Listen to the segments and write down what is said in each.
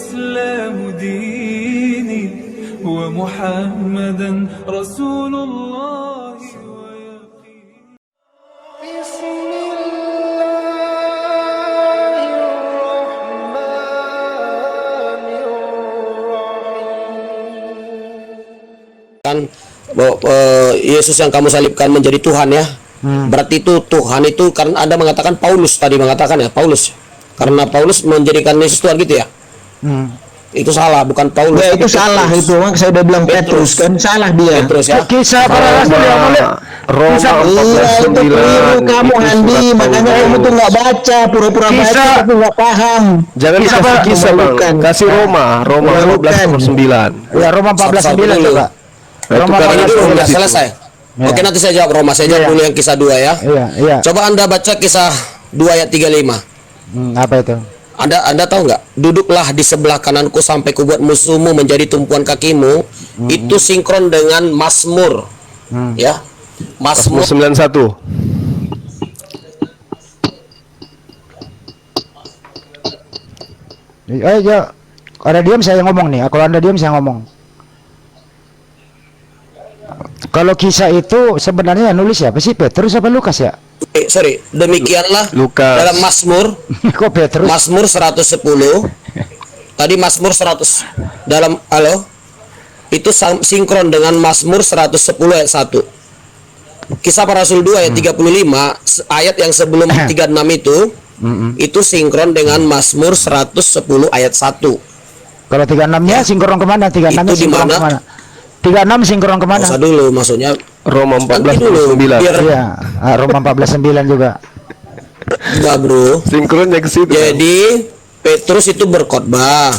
الإسلام ديني ومحمدا رسول الله بسم الله الرحمن الرحيم. Kan Yesus yang kamu salibkan menjadi Tuhan ya. Berarti itu Tuhan itu karena Anda mengatakan Paulus tadi mengatakan ya, Paulus. Karena Paulus menjadikan Yesus Tuhan gitu ya. Itu salah, bukan Paulus. Ya, itu salah itu. Mak saya udah bilang Petrus kan salah dia. Petrus ya. Kisah para rasul yang boleh. Roma 14:9. Kamu Andi, makanya kamu tuh nggak baca, pura-pura baca tapi nggak paham. Jangan kasih kisah Bang. Kasih Roma 14:9. Ya Roma 14:9 coba. Roma 14 sudah selesai. Ya. Oke, nanti saya jawab Roma. Saya jawab dulu yang kisah 2 ya. Iya. Coba Anda baca kisah 2 ayat 35. Apa itu? Anda tahu nggak? Duduklah di sebelah kananku sampai kubuat musuhmu menjadi tumpuan kakimu. Itu sinkron dengan Mazmur. Ya. Mazmur 91. Ya. Ada diam saya ngomong nih. Kalau Anda diam saya ngomong. Kalau kisah itu sebenarnya nulis siapa sih? Petrus apa Lukas ya? Demikianlah Lukas. dalam Mazmur. Kok Petrus? Mazmur 110. Tadi Mazmur 100 dalam itu sinkron dengan Mazmur 110 ayat 1. Kisah para Rasul 2 ayat 35, ayat yang sebelum 36 itu sinkron dengan Mazmur 110 ayat 1. Kalau 36-nya sinkron kemana? 36-nya sinkron kemana? 36 sinkron kemana? Usah dulu, maksudnya Roma nanti dulu 14:9. biar Iya, Roma 14:9 juga. enggak, Bro. Sinkronnya ke situ. Jadi Petrus itu berkhotbah.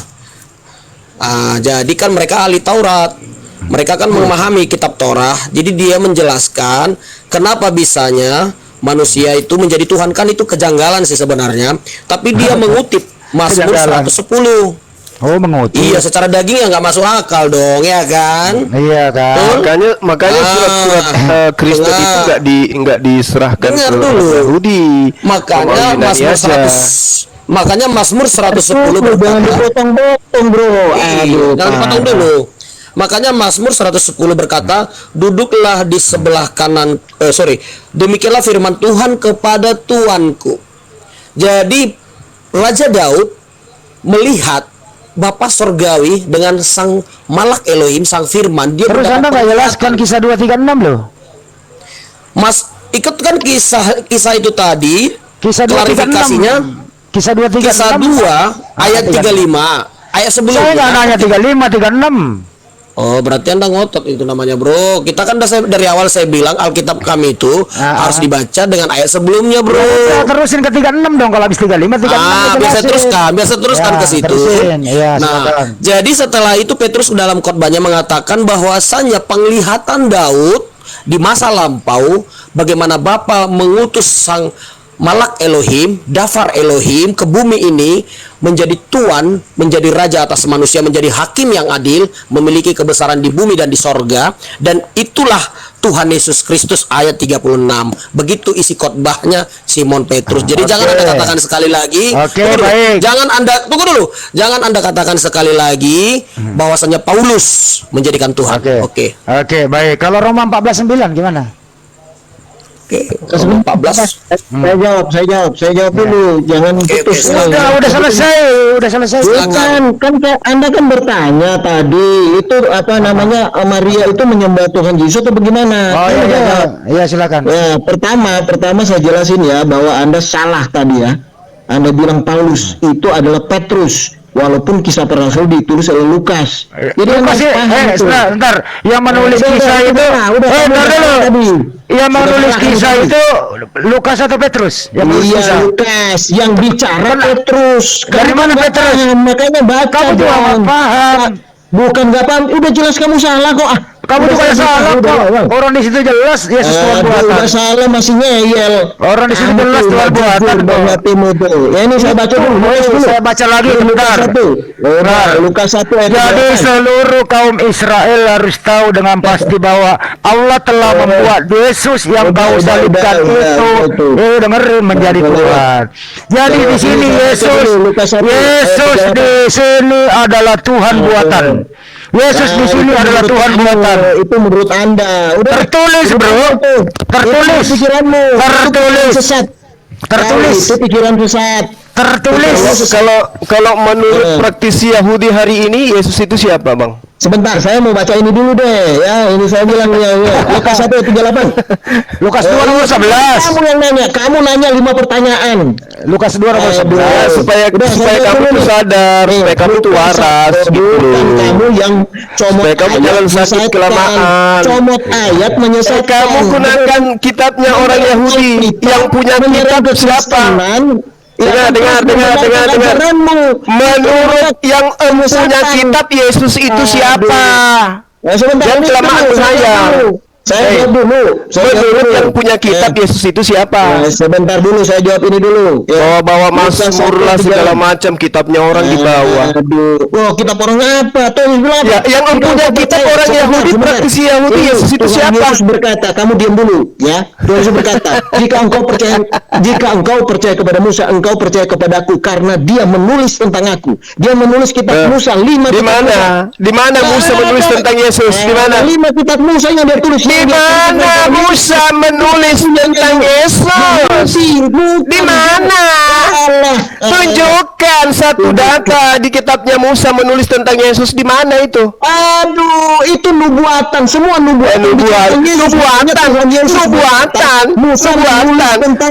Jadi kan mereka ahli Taurat. Mereka kan memahami kitab Torah. Jadi dia menjelaskan kenapa bisanya manusia itu menjadi Tuhan, kan itu kejanggalan sih sebenarnya. Tapi dia mengutip Mazmur 110. Oh, mengutip. Iya, secara daging ya nggak masuk akal dong, ya kan? Iya kan. Makanya surat-surat Kristen itu nggak diserahkan Dengar ke dulu. Yahudi. Makanya Mazmur 100. Makanya Mazmur 110 Jangan dipotong-potong, Bro. Aduh, jangan dipotong dulu. Makanya Mazmur 110 berkata, duduklah di sebelah kanan, demikianlah firman Tuhan kepada Tuanku. Jadi Raja Daud melihat Bapa Sorgawi dengan sang malak Elohim, sang firman. Dia terus Anda nggak jelaskan kisah 236 loh. Mas, ikut kan kisah itu tadi. Kisah 236. Klarifikasinya Kisah 236. kisah 2 ayat 35. Ayat sebelumnya. Saya nggak nanya 35, 36. Oh, berarti Anda ngotot itu namanya, Bro. Kita kan dari awal saya bilang Alkitab kami itu harus dibaca dengan ayat sebelumnya, Bro. Ya, terusin ke 36 dong, kalau habis 35, 36. Biasa teruskan ke situ. Ya, nah, jadi setelah itu Petrus dalam khotbahnya mengatakan bahwasannya penglihatan Daud di masa lampau bagaimana Bapa mengutus sang malak Elohim, Dafar Elohim ke bumi ini menjadi tuan, menjadi raja atas manusia, menjadi hakim yang adil, memiliki kebesaran di bumi dan di sorga, dan itulah Tuhan Yesus Kristus ayat 36. Begitu isi khotbahnya Simon Petrus. Jadi jangan Anda katakan sekali lagi. Baik. Tunggu dulu. Jangan Anda katakan sekali lagi bahwasanya Paulus menjadikan Tuhan. Oke, baik. Kalau Roma 14:9 gimana? Roma 14. Saya jawab dulu. Jangan putus. Udah selesai. Kan Anda kan bertanya tadi itu apa namanya, Maria itu menyembah Tuhan Yesus atau bagaimana? Iya, silakan. Ya, pertama saya jelasin ya bahwa Anda salah tadi ya. Anda bilang Paulus itu adalah Petrus. Walaupun kisah para rasul ditulis oleh Lukas. Jadi sebentar, yang menulis kisah itu yang menulis kisah itu Lukas atau Petrus? Lukas, yang bicara Petrus. Dari mana Petrus? Makanya baca. Kamu juga nggak paham. Bukan nggak paham, udah jelas kamu salah kok. Kamu juga salah kok. Orang di situ jelas Yesus Tuhan buatan. Udah salah masih ngeyel. Orang di situ jelas Tuhan buatan. Hatimu tuh. Ya ini saya baca dulu. Saya baca lagi sebentar. Lukas 1 ayat Jadi 8. seluruh kaum Israel harus tahu dengan pasti bahwa Allah telah membuat Yesus yang kau salibkan itu dengerin menjadi Tuhan. Jadi di sini Yesus di sini adalah Tuhan buatan. Yesus di sini adalah Tuhan buatan. Itu menurut Anda. Udah Tertulis, bro. Tertulis. Pikiranmu. Tertulis. Sesat. Tertulis. Itu pikiran sesat. Tertulis. Kalau menurut praktisi Yahudi hari ini Yesus itu siapa, Bang? Sebentar, saya mau baca ini dulu deh. Ya, ini saya bilang ya. Lukas 1:38. Lukas 2:11. Kamu nanya 5 pertanyaan. Lukas 2:11. Supaya kamu tuh sadar, supaya kamu tuh waras gitu. Bukan kamu yang comot supaya kamu jangan sakit kelamaan. Comot ayat menyesatkan. Kamu gunakan kitabnya orang Yahudi yang punya kitab siapa? Dengar. Menurut yang punya kitab Yesus itu siapa? Jangan kelamaan saya. Saya jawab dulu. Menurut yang punya kitab Yesus itu siapa? Sebentar dulu, saya jawab ini dulu. Bawa Mazmur lah segala macam, kitabnya orang dibawa. Oh, kitab orang apa? Tuh bilang ya, yang punya kitab orang Yahudi, praktisi Yahudi, Yesus itu siapa? Yesus berkata, kamu diam dulu, ya. Yesus berkata, jika engkau percaya kepada Musa, engkau percaya kepadaku karena dia menulis tentang aku. Dia menulis kitab Musa 5 kitab. Di mana Musa menulis tentang Yesus? Di mana? 5 kitab Musa yang dia tulis. Di mana Musa menulis tentang Yesus? Di mana? Tunjukkan satu data di kitabnya Musa menulis tentang Yesus. Di mana itu? Aduh, itu nubuatan, semua nubuatan. Nubuatan.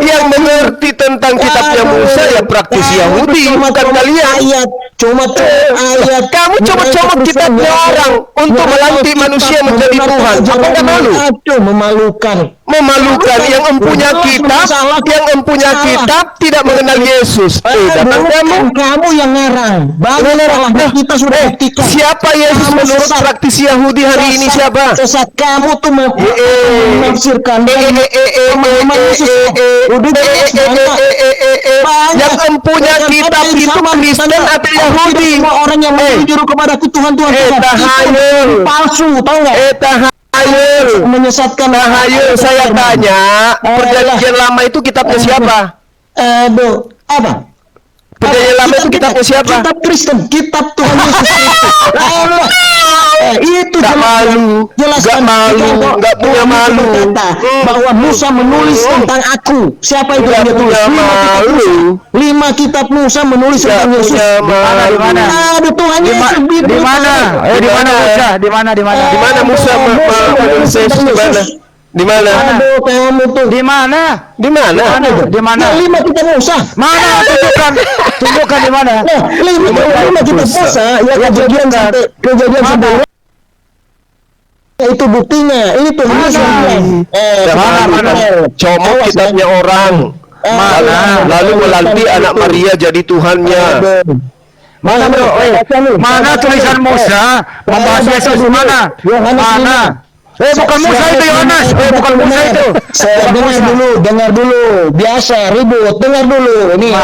Yang mengerti tentang kitabnya Musa ya praktisi Yahudi, bukan kalian. Ayat. Kamu comot-comot kitabnya orang untuk melantik manusia menjadi Tuhan. Apa nggak malu? Aduh, memalukan. Yang empunya kitab tidak mengenal Yesus. Datang kamu yang ngarang. Kita sudah buktikan. Siapa Yesus menurut praktisi Yahudi hari ini siapa? Sesat kamu tuh menafsirkan. Yang empunya kitab itu Kristen atau Yahudi? Orang yang menjuru kepadaku Tuhan. Palsu, tahu nggak? Menyesatkan. Saya tanya, perjanjian lama itu kitabnya siapa? Apa? Perjanjian lama itu kitabnya siapa? Kitab Kristen, kitab Tuhan Yesus Kristus. Itu nggak malu, nggak punya malu. Bahwa Musa menulis tentang aku. Siapa itu yang dia tulis? 5 kitab Musa menulis tentang Yesus. Di mana? Aduh, Tuhan Yesus di mana? Di mana Musa? Di mana Musa menulis Yesus? Di mana? Aduh, kamu tuh. Di mana? Di mana? 5 kitab Musa. Mana? Tunjukkan di mana? 5 kitab Musa. Ya, kejadian sebelumnya. Itu buktinya. Ini tuh mana? Comot kitabnya orang. Lalu melantik anak Maria jadi Tuhannya. Mana bro? Mana tulisan Musa membahas Yesus? Mana? Bukan Musa itu, Yohanes. Bukan Musa itu. Dengar dulu. Biasa ribut. Dengar dulu. Ini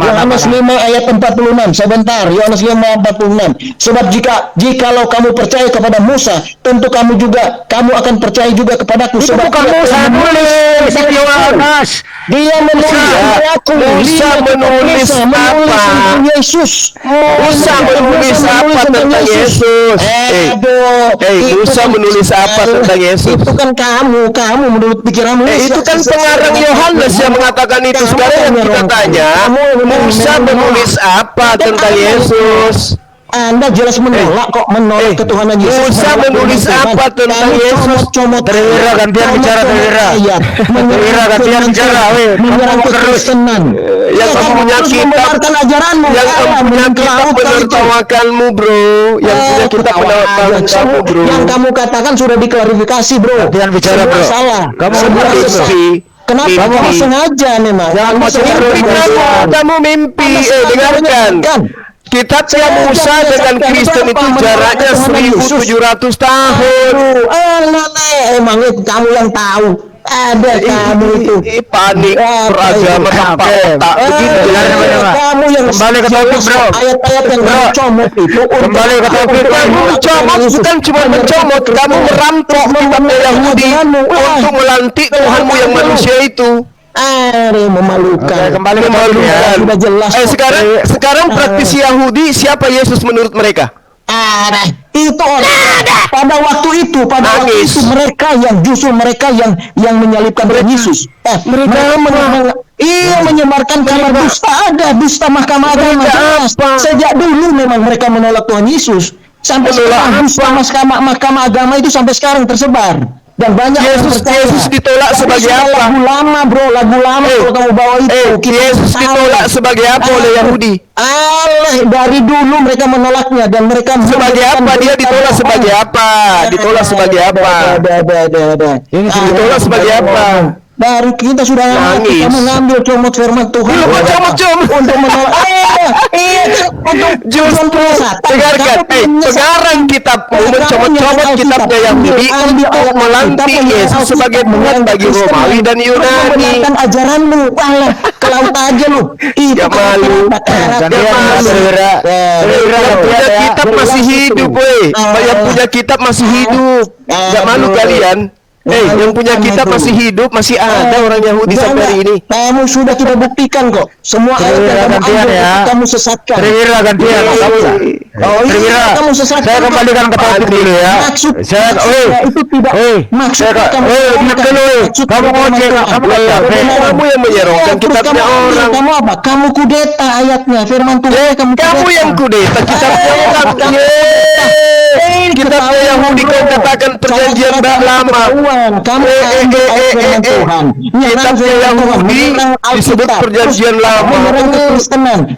Yohanes 5 ayat 46. Sebentar. Yohanes 5 46. Sebab jikalau kamu percaya kepada Musa, tentu kamu akan percaya juga kepadaku. Itu bukan Musa menulis. Itu Yohanes. Dia menulis aku. Musa menulis apa? Yesus. Musa menulis apa tentang Yesus? Musa menulis apa tentang Yesus? Itu kan kamu menurut pikiranmu. Itu kan pengarang Yohanes yang mengatakan itu. Sekarang yang kita tanya, Musa menulis apa tentang Yesus? Anda jelas menolak ketuhanan Yesus. Musa menulis apa tentang Yesus? Terwira gantian bicara terwira. Terwira gantian bicara. Menyerang kekristenan. Yang kamu punya kitab, yang kamu punya kitab menertawakanmu, bro. Yang punya kitab menertawakanmu, bro. Yang kamu katakan sudah diklarifikasi, bro. Gantian bicara, bro. Salah. Kamu kenapa kamu sengaja memang? Kamu mimpi. Dengarkan. Kitabnya Musa dengan Kristen itu jaraknya 1700 tahun. Emang itu kamu yang tahu. Ada kamu itu. Panik beragama tanpa otak begitu. Kamu yang Kembali ke topik, bro. Ayat-ayat yang kamu comot itu. Kembali ke topik, Kamu mencomot bukan cuma mencomot, kamu merampok kitabnya Yahudi untuk melantik Tuhanmu yang manusia itu. Memalukan. Oke, kembali ke topik ya. Sudah jelas. Sekarang praktisi Yahudi siapa Yesus menurut mereka? Itu orang pada waktu itu Nangis. mereka yang justru mereka yang menyalibkan Yesus. Mereka menyebarkan kabar dusta, ada dusta mahkamah agama. Sejak dulu memang mereka menolak Tuhan Yesus. Sampai sekarang dusta mahkamah agama itu sampai sekarang tersebar. Dan banyak Yesus ditolak sebagai apa? Lagu lama kalau kamu bawa itu. Yesus ditolak sebagai apa oleh Yahudi? Dari dulu mereka menolaknya dan mereka Sebagai apa dia ditolak sebagai apa? Ditolak sebagai apa? Ditolak sebagai apa? Dari kita sudah Nangis. kita mengambil comot firman Tuhan untuk menolak Justru dengarkan, pengarang kitabmu mencomot-comot kitabnya Yahudi untuk melantik Yesus sebagai Tuhan bagi Romawi dan Yunani. Menggunakan ajaranmu, ke laut aja lu. Ya malu. Yang punya kitab masih hidup, weh. Yang punya kitab masih hidup. Gak malu kalian? Yang punya kitab masih hidup, masih ada orang Yahudi sampai hari ini. Kamu sudah kita buktikan kok. Semua ayat yang kamu ambil kamu sesatkan. Trivira gantian. Kamu sesatkan. Saya kembalikan ke topik dulu ya. Maksud Saya itu tidak maksud kamu ngoceh, Kamu yang menyerahkan kitabnya orang. Kamu apa? Kamu kudeta ayatnya firman Tuhan. Kamu yang kudeta kitabnya orang. Kitabnya Yahudi kau katakan perjanjian lama. Kamu firman Tuhan. Kitabnya Yahudi disebut perjanjian lama.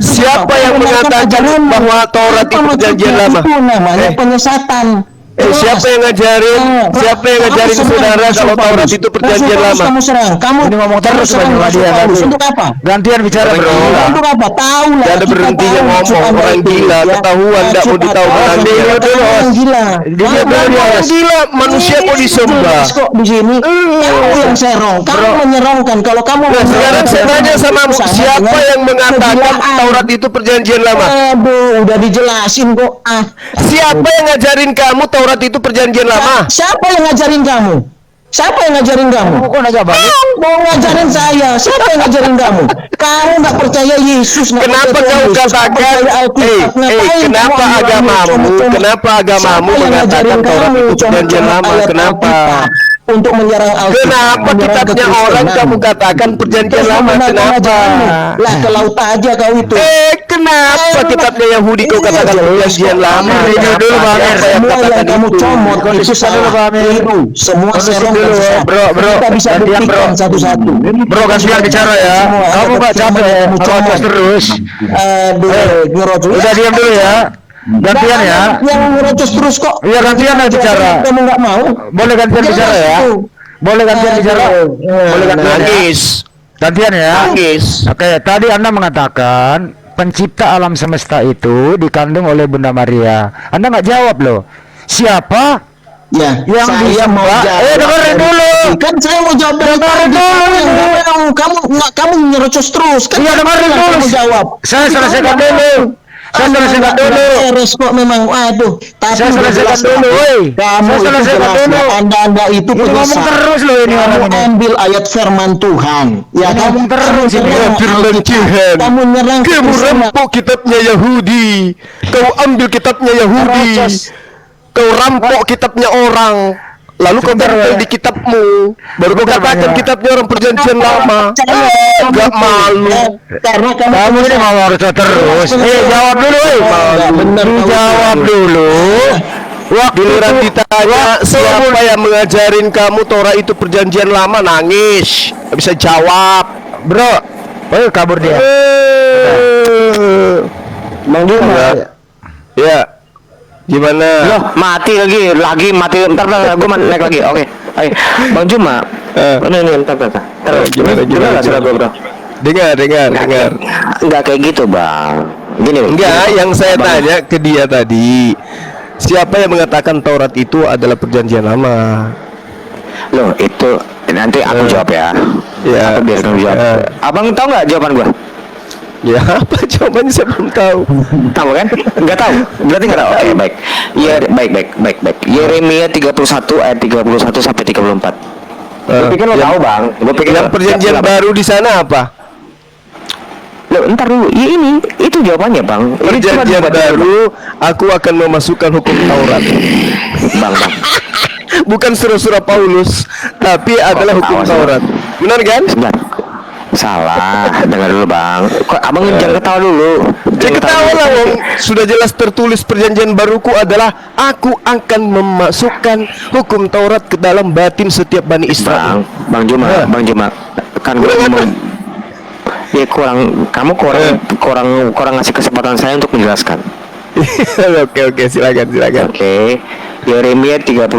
Siapa yang mengatakan bahwa Taurat itu perjanjian lama? Itu namanya penyesatan. Siapa yang ngajarin? Siapa yang ngajarin saudara kalau Taurat itu perjanjian lama? Kamu serang. Kamu ini ngomong terus sama dia tadi. Untuk apa? Gantian bicara bro. Untuk apa? Tahu lah. Gak ada berhentinya ngomong, orang gila, ketahuan gak mau ditahu orang gila. Orang gila. Dia orang gila, manusia kok disembah. Kok di sini? Kamu yang serong. Kamu menyerongkan. Kalau kamu Sekarang saya tanya sama siapa yang mengatakan Taurat itu perjanjian lama? Aduh, udah dijelasin kok. Siapa yang ngajarin kamu Taurat itu perjanjian lama? Siapa yang ngajarin kamu? Siapa yang ngajarin kamu? Kok nanya balik? Mau ngajarin saya? Siapa yang ngajarin kamu? Kamu nggak percaya Yesus? Kenapa kau katakan? Kenapa agamamu mengatakan Taurat itu perjanjian lama? Kenapa? Untuk menyerang Alkitab. Kenapa kitabnya orang kamu katakan perjanjian lama? Kenapa? Lah ke laut aja kau itu. Kenapa kitabnya Yahudi kau katakan perjanjian lama? Semua yang kamu comot itu salah. Semua serong dan sesat. Bro. Kita bisa buktikan satu-satu. Bro, gantian bicara ya. Kamu gak capek ya? Nyerocos terus. Nyerocos. Udah diam dulu ya. Gantian ya. Yang nyerocos terus kok. Iya gantian lah bicara. Kamu nggak mau? Boleh gantian bicara ya. Boleh gantian bicara. Boleh gantian. Nangis. Gantian ya. Nangis. Oke, tadi Anda mengatakan pencipta alam semesta itu dikandung oleh Bunda Maria. Anda nggak jawab loh. Siapa Ya, yang saya mau jawab. dengerin dulu. Kan saya mau jawab dari dulu. Kamu nyerocos terus. Kan Iya, dengerin dulu. kamu jawab. Saya selesaikan dulu. Saya selesaikan dulu. Respon memang waduh. Tapi Saya selesaikan dulu, woi. Kamu Saya selesaikan dulu. Anda itu Ini ngomong penyesat. terus loh ini orang Kamu ini. ambil ayat firman Tuhan. Ya kan? Ngomong terus ini. Firman Tuhan. Kamu nyerang Kamu Kristen. rampok kitabnya Yahudi. Kau ambil kitabnya Yahudi. Kau rampok kitabnya orang. Lalu kau tempel di kitabmu. Baru kau katakan kitabnya orang perjanjian lama. Gak malu. Karena Kamu ini mau harus terus. Jawab dulu, Jawab dulu. Giliran ditanya siapa yang mengajarin kamu Torah itu perjanjian lama, nangis. Gak bisa jawab. Bro, kabur dia. Mang Juma. Ya. Gimana? Loh, mati lagi mati. Ntar gue naik lagi. Oke. Ayo, Bang Juma. Ini ntar. Gimana? Bro. Dengar. Enggak kayak gitu, Bang. Gini. Enggak, yang saya tanya ke dia tadi, siapa yang mengatakan Taurat itu adalah perjanjian lama? Loh, itu nanti aku jawab ya. Ya. Aku biar kamu jawab. Abang tahu nggak jawaban gua? Ya apa jawabannya saya belum tahu. Tahu kan? Nggak tahu. Berarti nggak tahu. Oke, baik. Ya, baik. Yeremia 31 ayat 31 sampai 34. Gua pikir lo tahu, Bang. Gua pikir Yang perjanjian baru di sana apa? Loh, ntar dulu. Ya ini, itu jawabannya, Bang. Ini cuma Perjanjian dibuat baru, aku akan memasukkan hukum Taurat. Bang. Bukan surah-surah Paulus, tapi adalah hukum awas, Taurat. Benar kan? Sebentar. Salah. Dengar dulu, Bang. Kok Abang jangan ketawa dulu. Ya ketawa lah, Wong. Sudah jelas tertulis perjanjian baruku adalah aku akan memasukkan hukum Taurat ke dalam batin setiap Bani Israel. Bang Juma, Bang Juma. Kan gue ngomong. Ya kurang ngasih kesempatan saya untuk menjelaskan. Oke, silakan. Oke. Yeremia 31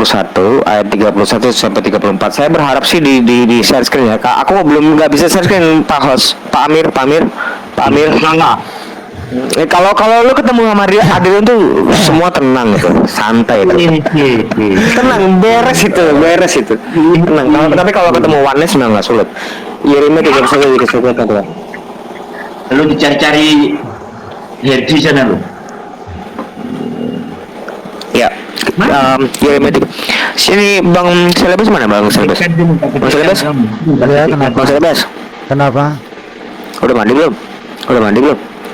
ayat 31 sampai 34. Saya berharap sih di share screen ya. Kak, aku belum nggak bisa share screen, Pak Host. Pak Amir. Kalau lu ketemu sama dia Adrian tuh semua tenang gitu, santai gitu. Tenang, beres itu. Tenang. Tapi kalau ketemu Oneness memang nggak sulit. Yeremia 31 ayat 31. Lu dicari-cari Herdi sana lu. Ya, Yeremia sini Bang Selebes mana Bang Selebes? Bang Selebes? Ya, kenapa? Bang Selebes? Kenapa? Udah mandi belum?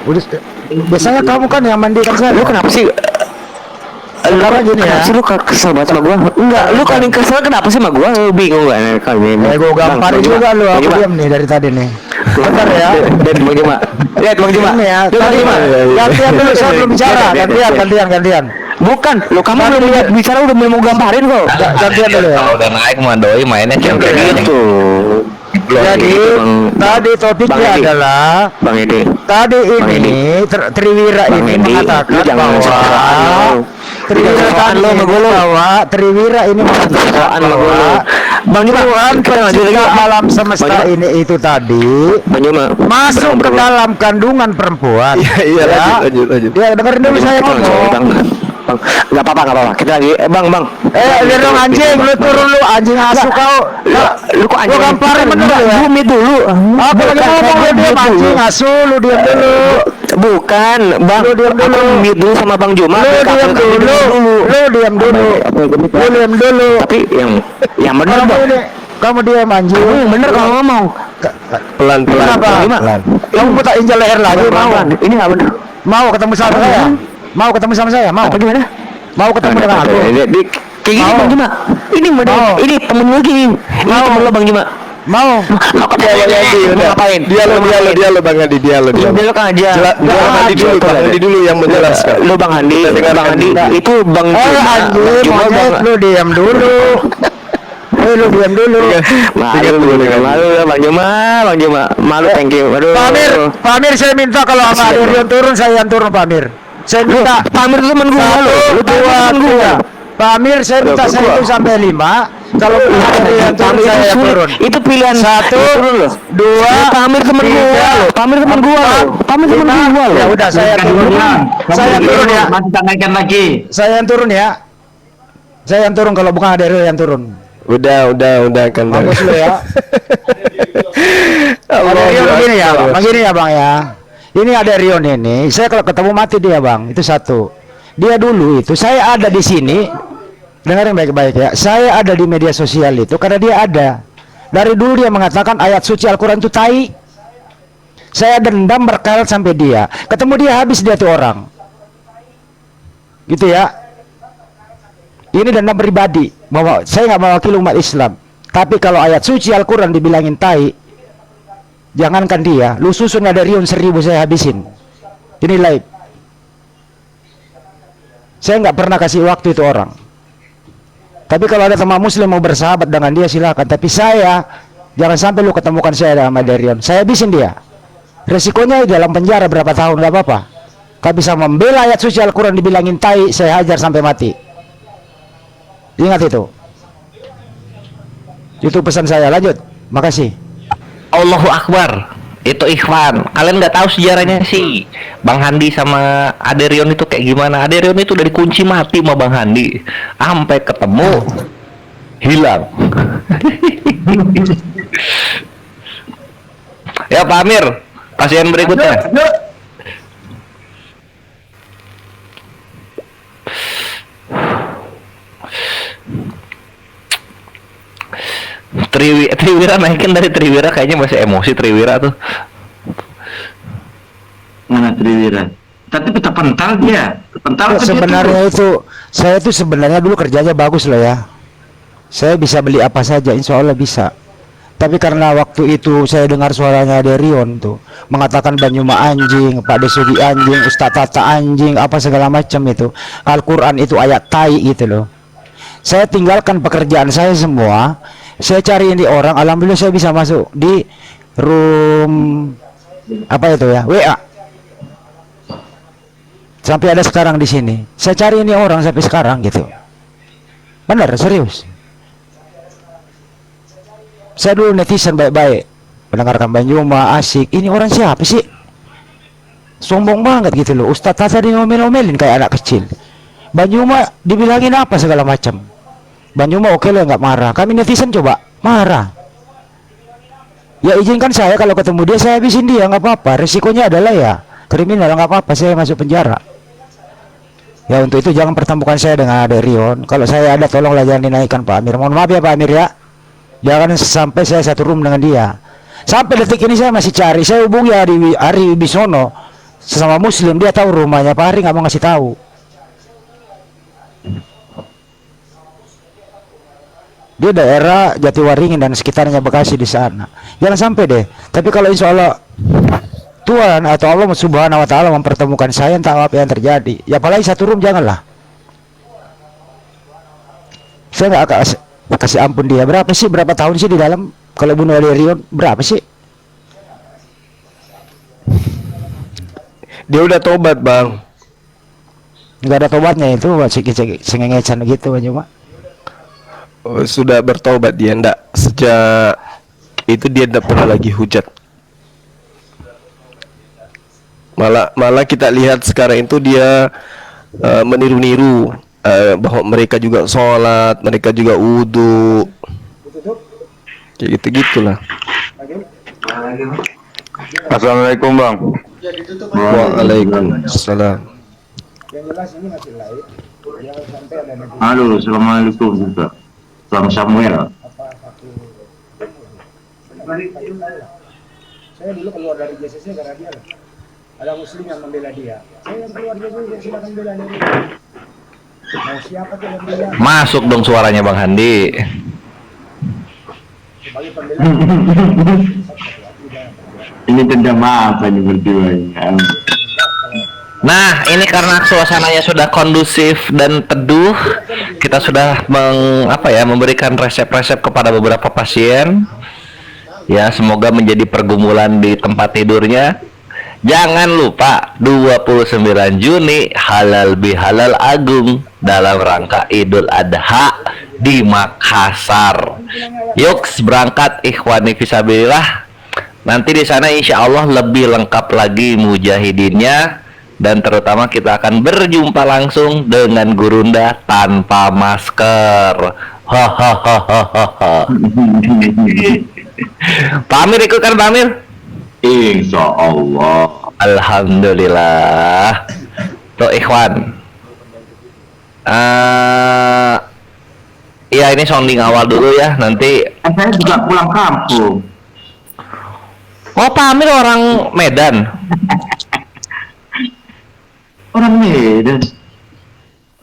Udah, biasanya kamu kan yang mandi kan saya. Lu kenapa sih? Karena gini ya. Kenapa sih lu kesel banget sama gua? Enggak, lu paling kesel kenapa sih sama gua? Lu bingung gak nih kali ini? Gua gamparin juga lu, aku diam nih dari tadi nih. Bentar ya. Lihat Bang Juma. Ini ya, tadi gantian dulu, saya belum bicara. Gantian. Bukan, lu kamu belum lihat bicara udah mau gamparin kok. Gantian dulu ya. Kalau udah naik mah doi mainnya Kayak gitu. Jadi tadi topiknya adalah Bang Edi. tadi ini Triwira Bang ini Edi, mengatakan lu jangan bahwa soal Triwira tadi lo sama gua, bahwa Triwira ini mengatakan bahwa Bang Juma, Tuhan kita lanjut lagi. pencipta alam semesta Bang Juma. ini itu tadi Bang Juma masuk ke dalam kandungan perempuan. Iya, lanjut. Ya dengerin dulu saya Bang, ngomong. nggak apa-apa. Kita lagi, Bang. Lihat dong anjing, lu turun lu anjing asu kau. Lu kok anjing? Gua gamparin bener ya. Bumi dulu. Aku lagi ngomong lu diam anjing asu, lu diam dulu. Bukan, Bang. Lu diam dulu. Aku mute dulu sama Bang Juma. Lu diam dulu. Tapi yang benar, Bang. Kamu diam anjing. Yang benar kalau ngomong. Pelan-pelan. Kenapa? Kamu putar injal leher lagi mau? Ini nggak benar. Mau ketemu sama saya? Mau ketemu sama saya? Mau? Apa gimana? Mau ketemu dengan aku? Kayak gini Bang Juma. Ini benar. Ini temen lu gini. Ini temen lu Bang Juma. Mau? Ngapain? Dialog Bang Adi, dialog. Dialog aja. Bang Adi dulu yang menjelaskan. Lu Bang Andi, itu Bang Monyet, lu diam dulu. Lu diam dulu. Malu Bang Juma. Malu, thank you. Aduh. Pak Amir, saya minta kalau sama Adrian turun, saya yang turun Pak Amir. Saya minta Pak Amir itu temen gua. Satu, dua, tiga. Pak Amir, saya minta saya itu sampai 5. Kalau Adrian turun, saya yang turun. Itu pilihan. 1, 2, Pak Amir temen gua. Pak Amir temen gua. Ya udah, saya turun. Saya turun ya. Nanti kita naikkan lagi. Saya yang turun ya. Saya yang turun kalau bukan Adrian yang turun. Udah kan. Bagus lu ya. Adrian begini ya, Bang. Begini ya, Bang ya. Ini ada Rion ini, saya kalau ketemu mati dia Bang, itu satu. Dia dulu itu, saya ada di sini, dengerin baik-baik ya. Saya ada di media sosial itu karena dia ada. Dari dulu dia mengatakan ayat suci Al-Quran itu tai. Saya dendam berkarat sampai dia. Ketemu dia habis dia tuh orang. Gitu ya. Ini dendam pribadi. Bahwa saya nggak mewakili umat Islam. Tapi kalau ayat suci Al-Quran dibilangin tai, jangankan dia, lu susun ada Rion 1000 saya habisin. Ini live. Saya nggak pernah kasih waktu itu orang. Tapi kalau ada teman muslim mau bersahabat dengan dia silakan. Tapi saya, jangan sampai lu ketemukan saya sama Rion. Saya habisin dia. Resikonya dalam penjara berapa tahun nggak apa-apa. Kalau bisa membela ayat suci Al-Quran dibilangin tai, saya hajar sampai mati. Ingat itu. Itu pesan saya. Lanjut. Makasih. Allahu Akbar. itu Ikhwan, kalian nggak tahu sejarahnya sih Bang Handi sama Aderion itu kayak gimana. Aderion itu udah dikunci mati sama Bang Handi, sampai ketemu hilang. Ya Pak Amir, pasien berikutnya. Triwira naikin dari Triwira, kayaknya masih emosi Triwira tuh. Mana Triwira? Tapi tetap pental dia. Pental Sebenarnya itu saya tuh sebenarnya dulu kerjanya bagus loh ya. Saya bisa beli apa saja, insya Allah bisa. Tapi karena waktu itu saya dengar suaranya Derion tuh mengatakan Banyuma anjing, Pak Desugi anjing, Ustadz Tata anjing, apa segala macam itu. Al-Quran itu ayat tai gitu loh. Saya tinggalkan pekerjaan saya semua. Saya cari ini orang, alhamdulillah saya bisa masuk di room apa itu ya, WA. Sampai ada sekarang di sini. Saya cari ini orang sampai sekarang gitu. Benar, serius. Saya dulu netizen baik-baik, mendengarkan Banyuma asik. Ini orang siapa sih? Sombong banget gitu loh. Ustadz Tata diomel-omelin kayak anak kecil. Banyuma dibilangin apa segala macam. Banyuma oke lah, nggak marah. Kami netizen coba marah. Ya izinkan saya kalau ketemu dia saya habisin dia, nggak apa-apa. Resikonya adalah ya kriminal, nggak apa-apa. Saya masuk penjara. Ya untuk itu jangan pertemukan saya dengan Aderion. Kalau saya ada tolonglah jangan dinaikkan Pak Amir. Mohon maaf ya Pak Amir ya. Jangan sampai saya satu room dengan dia. Sampai detik ini saya masih cari. Saya hubungi Ari Wibisono, sesama Muslim. Dia tahu rumahnya. Pak Ari nggak mau ngasih tahu. Dia daerah Jatiwaringin dan sekitarnya Bekasi di sana. Jangan sampai deh. Tapi kalau insya Allah Tuhan atau Allah Subhanahu Wa Taala mempertemukan saya, entah apa yang terjadi. Ya apalagi satu room janganlah. Saya nggak akan kasih ampun dia. Berapa sih? Berapa tahun sih di dalam? Kalau bunuh Aderion berapa sih? Dia udah tobat bang. Nggak ada tobatnya itu, masih cengengecan gitu aja Pak. Oh, sudah bertobat dia, ndak sejak itu dia tidak pernah lagi hujat. Malah kita lihat sekarang itu dia meniru-niru bahwa mereka juga sholat, mereka juga wudhu, kayak gitu-gitulah. Assalamualaikum Bang. Waalaikumsalam. Halo, assalamualaikum juga. Bang Samuel. Saya dulu keluar dari JCC karena dia ada muslim yang membela dia. Saya yang keluar JCC silakan bela dia. Mau siapa tuh yang bela? Masuk dong suaranya Bang Handi. Sebagai pembela. Ini dendam apa ini berdua ini? Nah, ini karena suasananya sudah kondusif dan teduh, kita sudah memberikan resep-resep kepada beberapa pasien. Ya, semoga menjadi pergumulan di tempat tidurnya. Jangan lupa 29 Juni halal bihalal agung dalam rangka Idul Adha di Makassar. Yuk berangkat ikhwani fisabilillah. Nanti di sana insya Allah lebih lengkap lagi mujahidinnya. Dan terutama kita akan berjumpa langsung dengan Gurunda tanpa masker. Hahaha. Pak Amir ikut kan Pak Amir? Insya Allah. Alhamdulillah. Tuh ikhwan. Ya ini sounding awal dulu ya. Nanti Saya juga pulang kampung. Oh Pak Amir orang Medan. Orang Medan.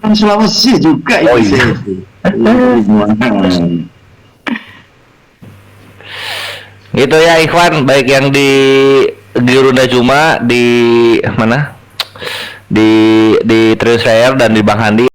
Orang Sulawesi juga Oh, itu. iya. Gitu ya ikhwan, baik yang di Gurunda Juma di mana? Di Triusair dan di Bang Handi.